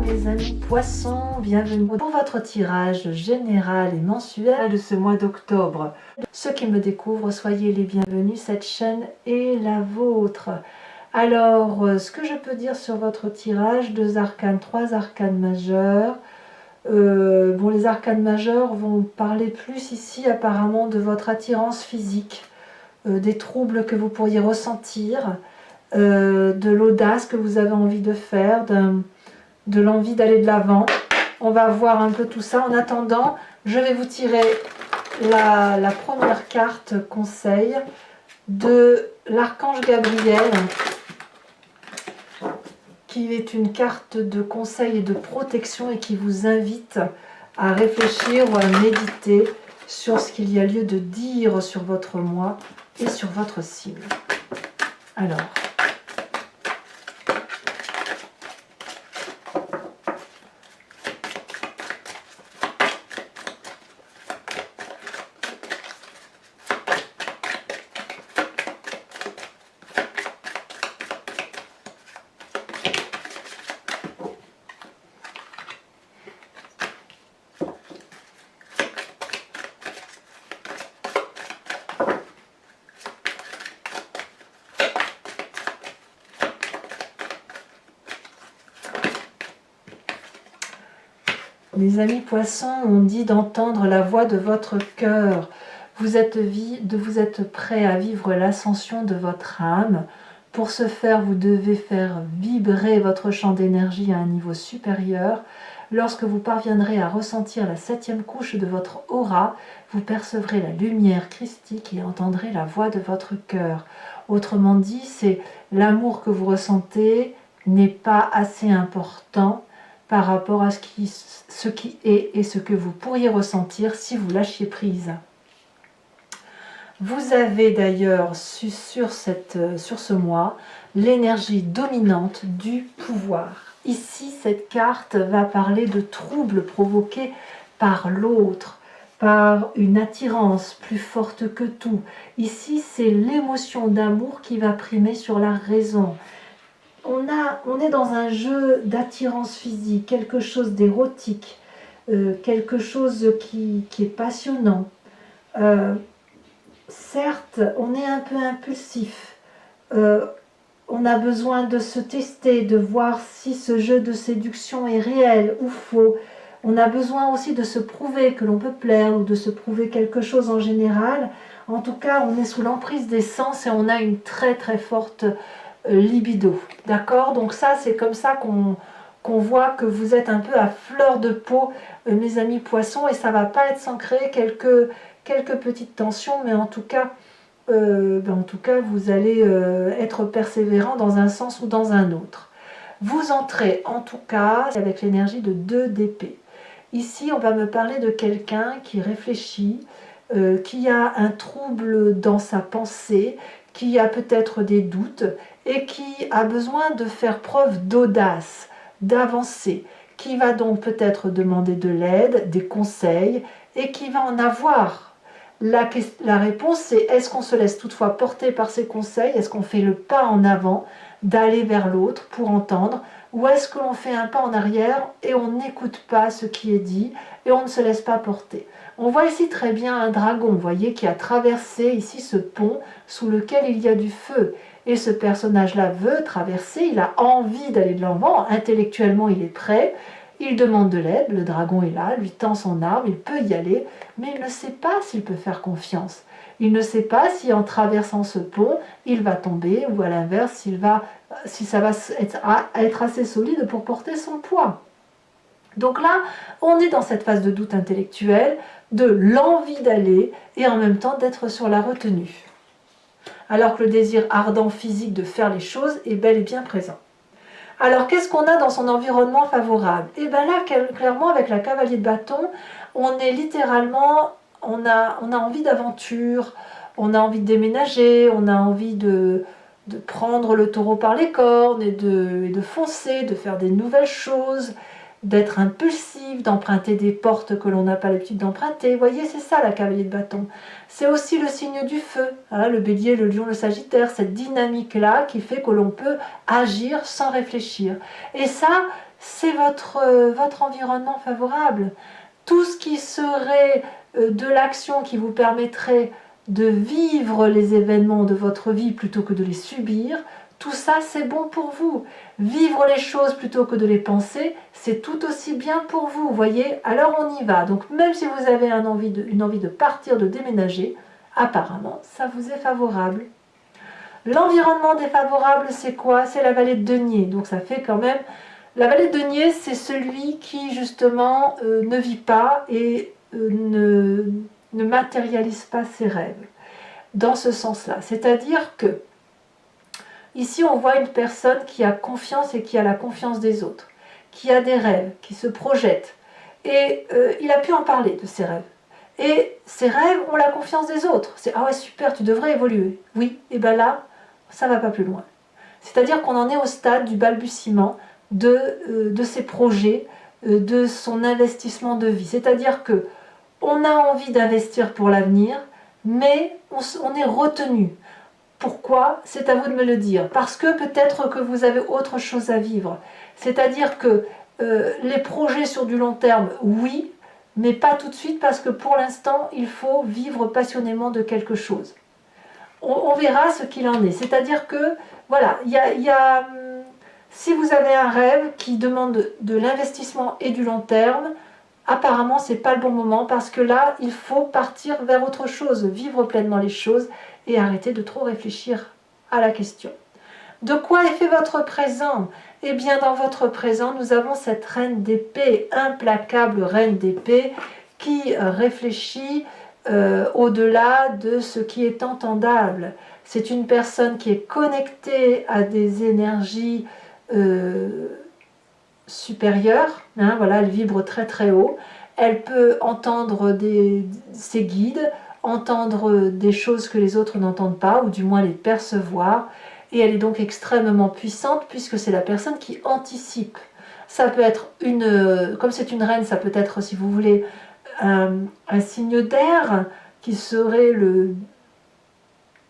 mes amis poissons, bienvenue pour votre tirage général et mensuel de ce mois d'octobre. Ceux qui me découvrent, soyez les bienvenus, cette chaîne est la vôtre. Alors, ce que je peux dire sur votre tirage, 2 arcanes, 3 arcanes majeurs. Bon, les arcanes majeurs vont parler plus ici apparemment de votre attirance physique, des troubles que vous pourriez ressentir, de l'audace que vous avez envie de faire, de l'envie d'aller de l'avant. On va voir un peu tout ça. En attendant, je vais vous tirer la première carte conseil de l'archange Gabriel, qui est une carte de conseil et de protection et qui vous invite à réfléchir ou à méditer sur ce qu'il y a lieu de dire sur votre mois et sur votre signe. Alors, mes amis poissons, on dit d'entendre la voix de votre cœur. Vous êtes prêt à vivre l'ascension de votre âme. Pour ce faire, vous devez faire vibrer votre champ d'énergie à un niveau supérieur. Lorsque vous parviendrez à ressentir la 7e couche de votre aura, vous percevrez la lumière christique et entendrez la voix de votre cœur. Autrement dit, c'est l'amour que vous ressentez n'est pas assez important par rapport à ce qui est et ce que vous pourriez ressentir si vous lâchiez prise. Vous avez d'ailleurs sur ce mois l'énergie dominante du pouvoir. Ici, cette carte va parler de troubles provoqués par l'autre, par une attirance plus forte que tout. Ici, c'est l'émotion d'amour qui va primer sur la raison. On est dans un jeu d'attirance physique, quelque chose d'érotique, quelque chose qui est passionnant. Certes, on est un peu impulsif. On a besoin de se tester, de voir si ce jeu de séduction est réel ou faux. On a besoin aussi de se prouver que l'on peut plaire ou de se prouver quelque chose en général. En tout cas, on est sous l'emprise des sens et on a une très très forte libido. D'accord? Donc ça, c'est comme ça qu'on voit que vous êtes un peu à fleur de peau, mes amis poissons, et ça va pas être sans créer quelques petites tensions, mais en tout cas, vous allez être persévérant dans un sens ou dans un autre. Vous entrez en tout cas avec l'énergie de 2 d'épée. Ici, on va me parler de quelqu'un qui réfléchit, qui a un trouble dans sa pensée, qui a peut-être des doutes et qui a besoin de faire preuve d'audace, d'avancer, qui va donc peut-être demander de l'aide, des conseils et qui va en avoir. La réponse, c'est est-ce qu'on se laisse toutefois porter par ces conseils? Est-ce qu'on fait le pas en avant d'aller vers l'autre pour entendre? Ou est-ce que l'on fait un pas en arrière et on n'écoute pas ce qui est dit et on ne se laisse pas porter? On voit ici très bien un dragon, vous voyez, qui a traversé ici ce pont sous lequel il y a du feu. Et ce personnage-là veut traverser, il a envie d'aller de l'avant, intellectuellement il est prêt, il demande de l'aide, le dragon est là, lui tend son arme, il peut y aller, mais il ne sait pas s'il peut faire confiance. Il ne sait pas si en traversant ce pont, il va tomber ou à l'inverse, si ça va être assez solide pour porter son poids. Donc là, on est dans cette phase de doute intellectuel, de l'envie d'aller et en même temps d'être sur la retenue. Alors que le désir ardent physique de faire les choses est bel et bien présent. Alors qu'est-ce qu'on a dans son environnement favorable? Et bien là, clairement, avec la cavalier de bâton, on est littéralement, on a envie d'aventure, on a envie de déménager, on a envie de prendre le taureau par les cornes et de foncer, de faire des nouvelles choses. d'être impulsif, d'emprunter des portes que l'on n'a pas l'habitude d'emprunter. Vous voyez, c'est ça la cavalier de bâton. C'est aussi le signe du feu, hein, le bélier, le lion, le sagittaire, cette dynamique-là qui fait que l'on peut agir sans réfléchir. Et ça, c'est votre environnement favorable. Tout ce qui serait de l'action qui vous permettrait de vivre les événements de votre vie plutôt que de les subir, tout ça c'est bon pour vous. Vivre les choses plutôt que de les penser, c'est tout aussi bien pour vous, voyez. Alors on y va. Donc même si vous avez une envie de partir, de déménager, apparemment ça vous est favorable. L'environnement défavorable, c'est quoi? C'est la vallée de denier. Donc ça fait quand même... La vallée de denier, c'est celui qui justement ne vit pas et ne matérialise pas ses rêves. Dans ce sens-là. C'est-à-dire que ici, on voit une personne qui a confiance et qui a la confiance des autres, qui a des rêves, qui se projette. Et il a pu en parler de ses rêves. Et ses rêves ont la confiance des autres. C'est « Ah ouais, super, tu devrais évoluer. » Oui, et bien là, ça ne va pas plus loin. C'est-à-dire qu'on en est au stade du balbutiement de ses projets, de son investissement de vie. C'est-à-dire que on a envie d'investir pour l'avenir, mais on est retenu. Pourquoi? C'est à vous de me le dire. Parce que peut-être que vous avez autre chose à vivre. C'est-à-dire que les projets sur du long terme, oui, mais pas tout de suite parce que pour l'instant, il faut vivre passionnément de quelque chose. On verra ce qu'il en est. C'est-à-dire que, voilà, si vous avez un rêve qui demande de l'investissement et du long terme, apparemment, ce n'est pas le bon moment parce que là, il faut partir vers autre chose, vivre pleinement les choses et arrêter de trop réfléchir à la question. De quoi est fait votre présent? Eh bien, dans votre présent, nous avons cette reine d'épée, implacable reine d'épée, qui réfléchit au-delà de ce qui est entendable. C'est une personne qui est connectée à des énergies supérieure, hein, voilà, elle vibre très très haut, elle peut entendre ses guides, entendre des choses que les autres n'entendent pas, ou du moins les percevoir, et elle est donc extrêmement puissante puisque c'est la personne qui anticipe. Ça peut être comme c'est une reine, ça peut être, si vous voulez, un signe d'air qui serait le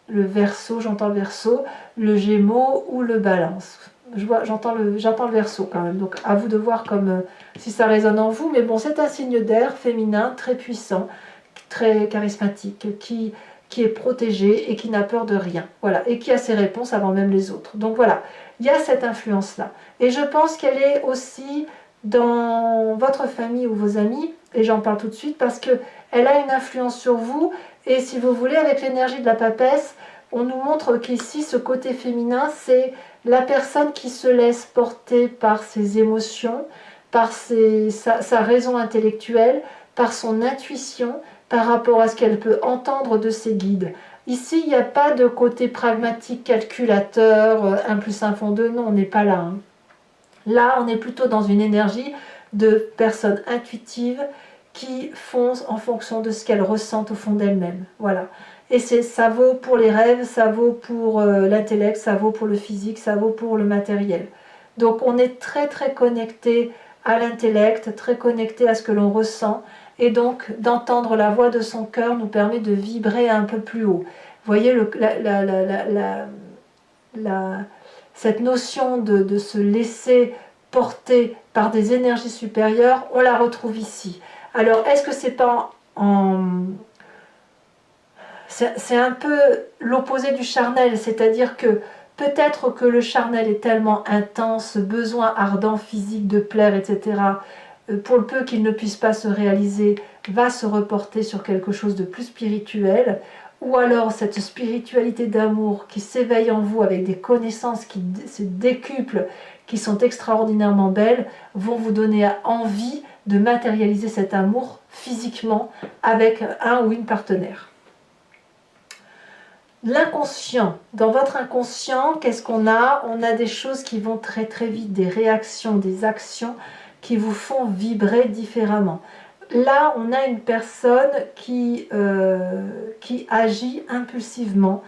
Verseau, j'entends le Verseau, le Gémeaux ou le Balance. J'entends le Verseau quand même, donc à vous de voir comme si ça résonne en vous, mais bon, c'est un signe d'air féminin très puissant, très charismatique, qui est protégé et qui n'a peur de rien, voilà, et qui a ses réponses avant même les autres. Donc voilà, il y a cette influence-là. Et je pense qu'elle est aussi dans votre famille ou vos amis, et j'en parle tout de suite parce qu'elle a une influence sur vous, et si vous voulez, avec l'énergie de la papesse, on nous montre qu'ici, ce côté féminin, c'est la personne qui se laisse porter par ses émotions, par sa raison intellectuelle, par son intuition, par rapport à ce qu'elle peut entendre de ses guides. Ici, il n'y a pas de côté pragmatique, calculateur, 1 plus 1 font 2, non, on n'est pas là. Hein. Là, on est plutôt dans une énergie de personnes intuitives qui font en fonction de ce qu'elles ressentent au fond d'elles-mêmes. Voilà. Et ça vaut pour les rêves, ça vaut pour l'intellect, ça vaut pour le physique, ça vaut pour le matériel. Donc on est très très connecté à l'intellect, très connecté à ce que l'on ressent, et donc d'entendre la voix de son cœur nous permet de vibrer un peu plus haut. Vous voyez cette notion de se laisser porter par des énergies supérieures, on la retrouve ici. Alors est-ce que c'est pas c'est un peu l'opposé du charnel, c'est-à-dire que peut-être que le charnel est tellement intense, besoin ardent physique de plaire, etc., pour le peu qu'il ne puisse pas se réaliser, va se reporter sur quelque chose de plus spirituel, ou alors cette spiritualité d'amour qui s'éveille en vous avec des connaissances qui se décuplent, qui sont extraordinairement belles, vont vous donner envie de matérialiser cet amour physiquement avec un ou une partenaire. L'inconscient, dans votre inconscient, qu'est-ce qu'on a? On a des choses qui vont très très vite, des réactions, des actions qui vous font vibrer différemment. Là, on a une personne qui agit impulsivement,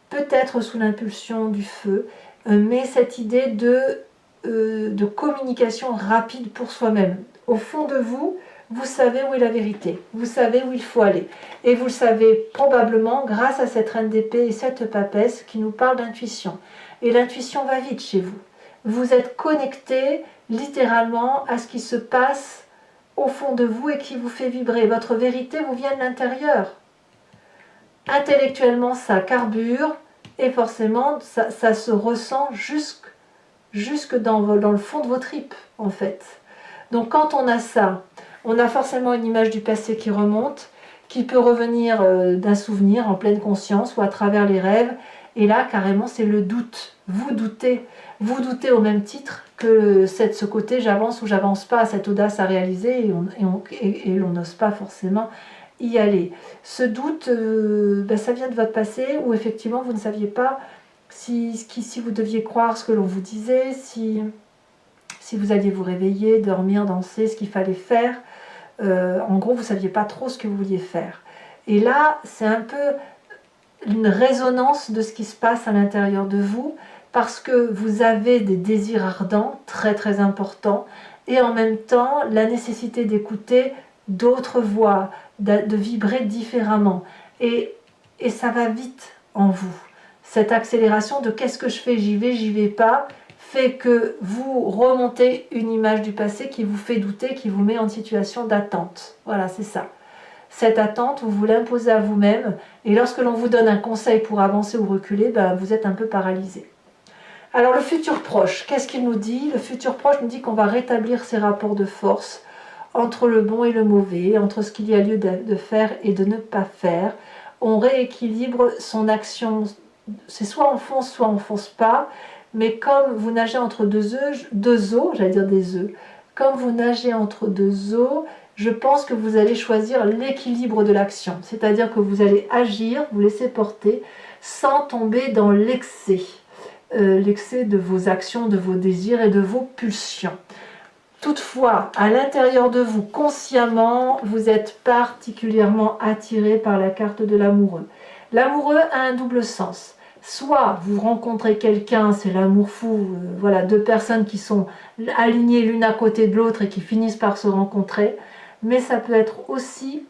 peut-être sous l'impulsion du feu, mais cette idée de de communication rapide pour soi-même. Au fond de vous, vous savez où est la vérité, vous savez où il faut aller. Et vous le savez probablement grâce à cette reine d'épée et cette papesse qui nous parle d'intuition. Et l'intuition va vite chez vous. Vous êtes connecté littéralement à ce qui se passe au fond de vous et qui vous fait vibrer. Votre vérité vous vient de l'intérieur. Intellectuellement, ça carbure et forcément, ça se ressent jusque dans le fond de vos tripes, en fait. Donc quand on a ça, on a forcément une image du passé qui remonte, qui peut revenir d'un souvenir en pleine conscience ou à travers les rêves. Et là, carrément, c'est le doute. Vous doutez au même titre que ce côté j'avance ou j'avance pas, cette audace à réaliser et l'on n'ose pas forcément y aller. Ce doute, ça vient de votre passé où effectivement vous ne saviez pas si vous deviez croire ce que l'on vous disait, si vous alliez vous réveiller, dormir, danser, ce qu'il fallait faire. En gros, vous ne saviez pas trop ce que vous vouliez faire. Et là, c'est un peu une résonance de ce qui se passe à l'intérieur de vous, parce que vous avez des désirs ardents, très très importants, et en même temps, la nécessité d'écouter d'autres voix, de vibrer différemment. Et ça va vite en vous. Cette accélération de qu'est-ce que je fais, j'y vais pas, fait que vous remontez une image du passé qui vous fait douter, qui vous met en situation d'attente. Voilà, c'est ça. Cette attente, vous l'imposez à vous-même, et lorsque l'on vous donne un conseil pour avancer ou reculer, vous êtes un peu paralysé. Alors le futur proche, qu'est-ce qu'il nous dit? Le futur proche nous dit qu'on va rétablir ces rapports de force entre le bon et le mauvais, entre ce qu'il y a lieu de faire et de ne pas faire. On rééquilibre son action, c'est soit on fonce, soit on fonce pas, mais comme vous nagez entre deux eaux, j'allais dire des œufs, comme vous nagez entre deux eaux, je pense que vous allez choisir l'équilibre de l'action, c'est-à-dire que vous allez agir, vous laisser porter, sans tomber dans l'excès de vos actions, de vos désirs et de vos pulsions. Toutefois, à l'intérieur de vous, consciemment, vous êtes particulièrement attiré par la carte de l'amoureux. L'amoureux a un double sens. Soit vous rencontrez quelqu'un, c'est l'amour fou, voilà, deux personnes qui sont alignées l'une à côté de l'autre et qui finissent par se rencontrer, mais ça peut être aussi,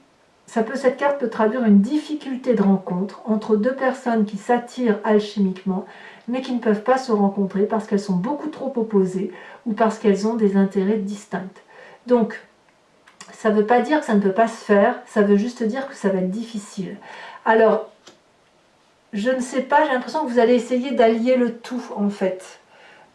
cette carte peut traduire une difficulté de rencontre entre deux personnes qui s'attirent alchimiquement, mais qui ne peuvent pas se rencontrer parce qu'elles sont beaucoup trop opposées ou parce qu'elles ont des intérêts distincts. Donc, ça ne veut pas dire que ça ne peut pas se faire, ça veut juste dire que ça va être difficile. Alors, je ne sais pas, j'ai l'impression que vous allez essayer d'allier le tout en fait.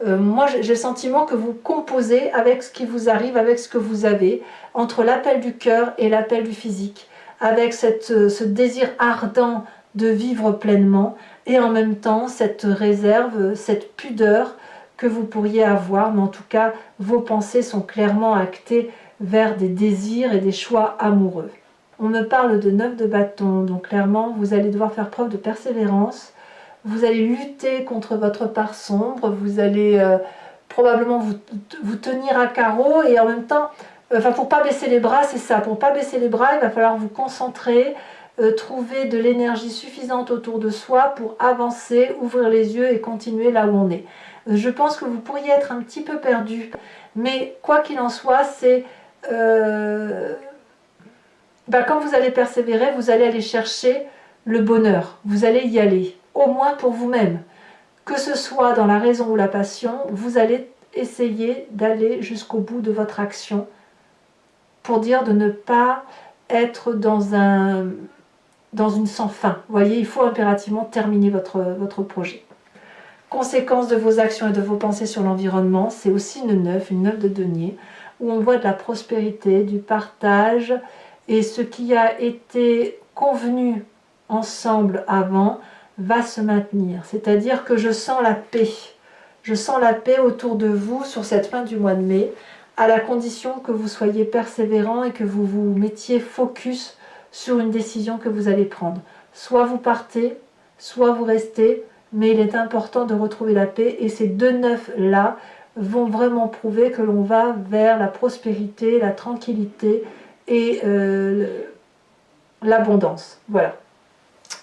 Moi j'ai le sentiment que vous composez avec ce qui vous arrive, avec ce que vous avez, entre l'appel du cœur et l'appel du physique, avec ce désir ardent de vivre pleinement et en même temps cette réserve, cette pudeur que vous pourriez avoir, mais en tout cas vos pensées sont clairement actées vers des désirs et des choix amoureux. On me parle de 9 de bâton, donc clairement vous allez devoir faire preuve de persévérance, vous allez lutter contre votre part sombre, vous allez probablement vous tenir à carreau et en même temps, pour pas baisser les bras, c'est ça, pour pas baisser les bras, il va falloir vous concentrer, trouver de l'énergie suffisante autour de soi pour avancer, ouvrir les yeux et continuer là où on est. Je pense que vous pourriez être un petit peu perdu, mais quoi qu'il en soit, c'est... quand vous allez persévérer, vous allez aller chercher le bonheur, vous allez y aller, au moins pour vous-même. Que ce soit dans la raison ou la passion, vous allez essayer d'aller jusqu'au bout de votre action pour dire de ne pas être dans une sans fin. Vous voyez, il faut impérativement terminer votre projet. Conséquence de vos actions et de vos pensées sur l'environnement, c'est aussi une 9 de denier, où on voit de la prospérité, du partage, et ce qui a été convenu ensemble avant va se maintenir. C'est-à-dire que je sens la paix. Je sens la paix autour de vous sur cette fin du mois de mai, à la condition que vous soyez persévérant et que vous vous mettiez focus sur une décision que vous allez prendre. Soit vous partez, soit vous restez, mais il est important de retrouver la paix et ces deux neufs-là vont vraiment prouver que l'on va vers la prospérité, la tranquillité et l'abondance. Voilà.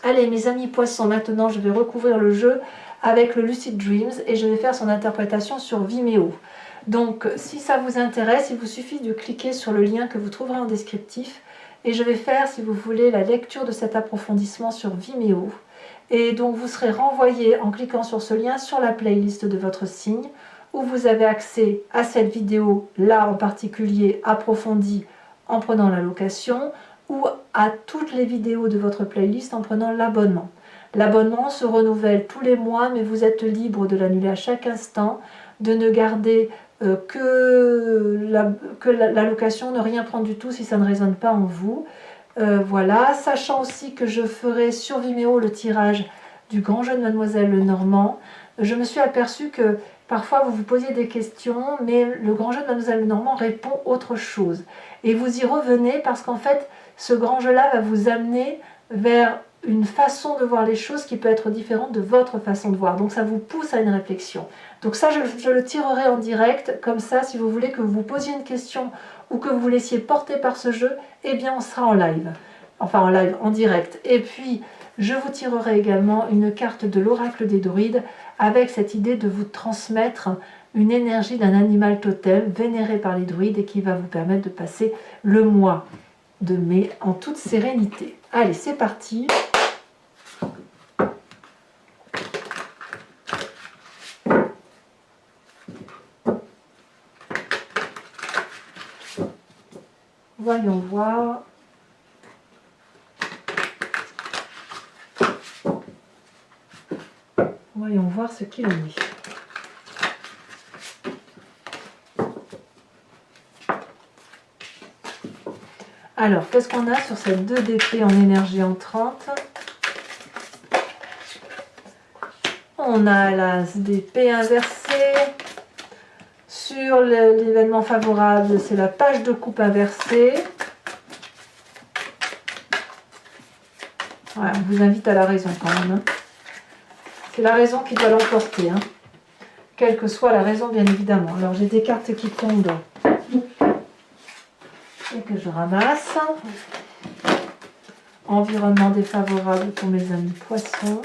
Allez mes amis poissons, maintenant je vais recouvrir le jeu avec le Lucid Dreams et je vais faire son interprétation sur Vimeo. Donc si ça vous intéresse, il vous suffit de cliquer sur le lien que vous trouverez en descriptif et je vais faire, si vous voulez, la lecture de cet approfondissement sur Vimeo. Et donc vous serez renvoyé en cliquant sur ce lien sur la playlist de votre signe où vous avez accès à cette vidéo là en particulier approfondie en prenant la location ou à toutes les vidéos de votre playlist en prenant l'abonnement. L'abonnement se renouvelle tous les mois mais vous êtes libre de l'annuler à chaque instant, de ne garder que la location, ne rien prendre du tout si ça ne résonne pas en vous. Voilà, sachant aussi que je ferai sur Vimeo le tirage du grand jeu de Mademoiselle Lenormand. Je me suis aperçue que parfois vous vous posiez des questions, mais le grand jeu de Mademoiselle Lenormand répond autre chose. Et vous y revenez parce qu'en fait, ce grand jeu-là va vous amener vers une façon de voir les choses qui peut être différente de votre façon de voir. Donc ça vous pousse à une réflexion. Donc ça, je le tirerai en direct, comme ça, si vous voulez que vous posiez une question ou que vous vous laissiez porter par ce jeu, eh bien on sera en live. Enfin en live, en direct. Et puis, je vous tirerai également une carte de l'oracle des druides avec cette idée de vous transmettre une énergie d'un animal totem vénéré par les druides et qui va vous permettre de passer le mois de mai en toute sérénité. Allez, c'est parti. Voyons voir. Voyons voir ce qu'il en est. Alors, qu'est-ce qu'on a sur cette 2 d'épée en énergie entrante? On a l'as d'épée inversée. Sur l'événement favorable, c'est la page de coupe inversée. Voilà, on vous invite à la raison quand même. Hein. C'est la raison qui doit l'emporter. Hein. Quelle que soit la raison, bien évidemment. Alors, j'ai des cartes qui tombent et que je ramasse. Environnement défavorable pour mes amis poissons.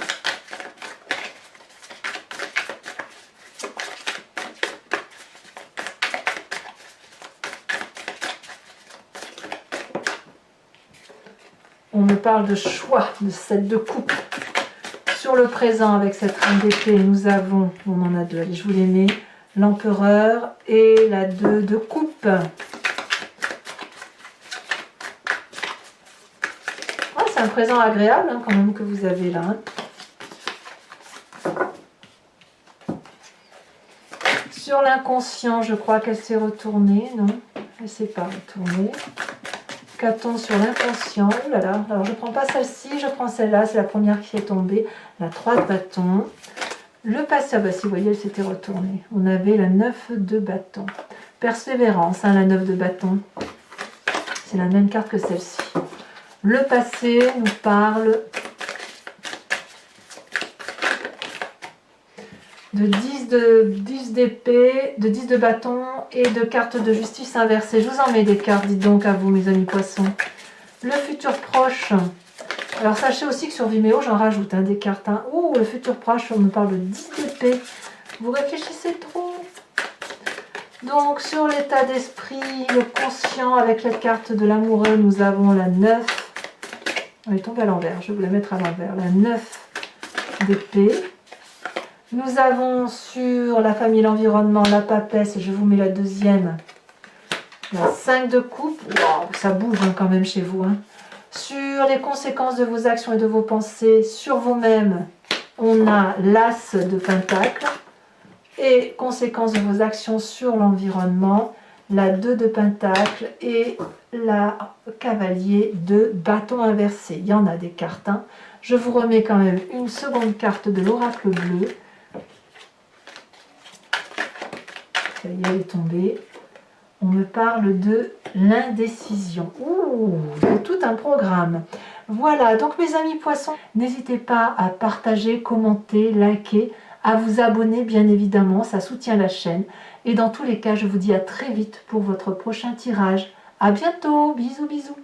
On me parle de choix, de cette de coupe. Sur le présent, avec cette reine d'épée, nous avons, on en a deux, allez, je vous les mets, l'empereur et la 2 de coupe. Ah, c'est un présent agréable hein, quand même que vous avez là. Hein. Sur l'inconscient, je crois qu'elle s'est retournée, non? Elle ne s'est pas retournée. Qu'a-t-on sur l'inconscient? Oh là là, alors je ne prends pas celle-ci, je prends celle-là, c'est la première qui est tombée, la 3 de bâton. Le passé, ah bah si vous voyez, elle s'était retournée. On avait la 9 de bâton. Persévérance, hein, la 9 de bâton. C'est la même carte que celle-ci. Le passé nous parle de 10 d'épée, de 10 de bâton et de cartes de justice inversée. Je vous en mets des cartes, dites donc à vous mes amis poissons. Le futur proche. Alors sachez aussi que sur Vimeo, j'en rajoute hein, des cartes. Hein. Ouh, le futur proche, on me parle de 10 d'épée. Vous réfléchissez trop. Donc sur l'état d'esprit, le conscient, avec la carte de l'amoureux, nous avons la 9. Elle est tombée à l'envers, je vais vous la mettre à l'envers. La 9 d'épée. Nous avons sur la famille, l'environnement, la papesse, et je vous mets la deuxième, la 5 de coupe. Wow, ça bouge hein, quand même chez vous. Hein. Sur les conséquences de vos actions et de vos pensées, sur vous-même, on a l'as de pentacle. Et conséquences de vos actions sur l'environnement, la 2 de pentacle et la cavalier de bâton inversé. Il y en a des cartes. Hein. Je vous remets quand même une seconde carte de l'oracle bleu. Ça y est, elle est tombée. On me parle de l'indécision. Ouh, c'est tout un programme. Voilà, donc mes amis poissons, n'hésitez pas à partager, commenter, liker, à vous abonner bien évidemment, ça soutient la chaîne. Et dans tous les cas, je vous dis à très vite pour votre prochain tirage. À bientôt, bisous bisous.